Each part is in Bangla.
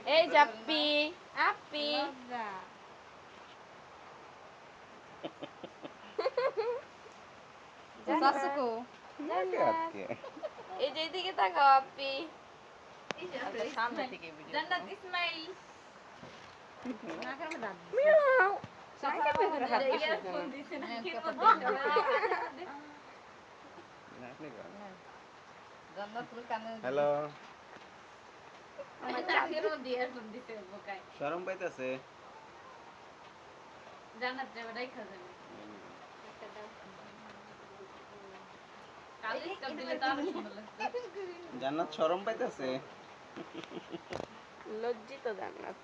এই জাপ্পি আপি সাসুকো এই যে এদিকে তাকাও আপি সামনে থেকে ভিডিও জান্নাত ইসমাইল নাকের মধ্যে মিয়াও সাইডে বের হাত দিছে ফোন দিছে না কি জান্নাত ফুল কানে হ্যালো আমার চাকির মধ্যে ইয়ারফোন দিছে বোকায় শরম পাইতাছে জান্নাত যাবে রাইখা যাবে কালি স্টপ দিলে তো আরো সুন্দর লাগতো জান্নাত শরম পাইতাছে লজ্জিত জান্নাত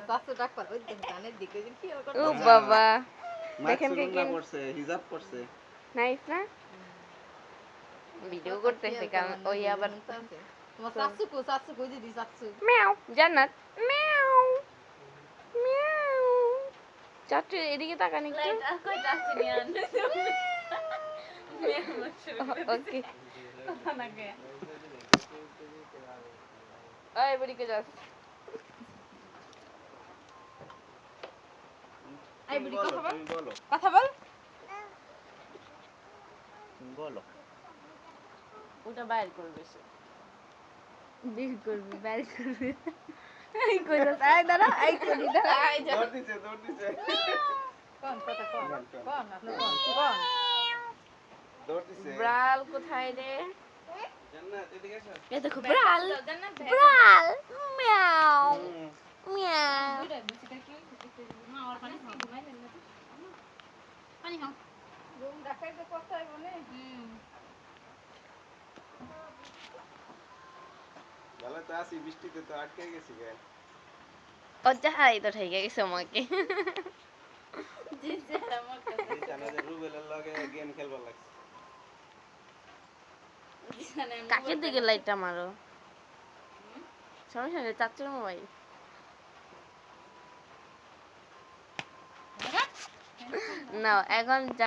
সাসু ডাক্তার ওই কানের দিকে যে কি ও বাবা দেখেন দেখেন কি কি করছে হিজাব করছে নাইস না ভিডিও করতেছে কারণ ওই আবার তোমার সাসু কই দিদি সাসু মিয়াও জান্নাত মিয়াও মিয়াও চাচু এদিকে তাকান একটু কইটা আসিনি আন ওকে কথা না গে ওই বুড়িকে যাস এই বুড়ি কথা বল তুমি বলো কথা বল তুমি বলো ওটা বাইর করবে সে বের করবে বাইর করবে এই কই যাস আয় দাঁড়া এই কই দাঁড়া আয় যা দৌড় দিছে কোন কথা কোন আপনি কোন দৌড় দিছে ব্রাল কোথায় রে জান্নাত এদিকে এসো এই দেখো ব্রাল ব্রাল মিয়াও মিয়াও রুম রাখাই তো কোথায় বলে ভালো তো আসি বৃষ্টিতে তো আটকে গেছি গে ও যাই তো ঠিক গেছে আমাকে এই জানাতে রুবেলের লগে গেম খেলবার লাগছে কাকের দিকে লাইটটা মারো সমস্যা নেই চাচুর মোবাইল না এখন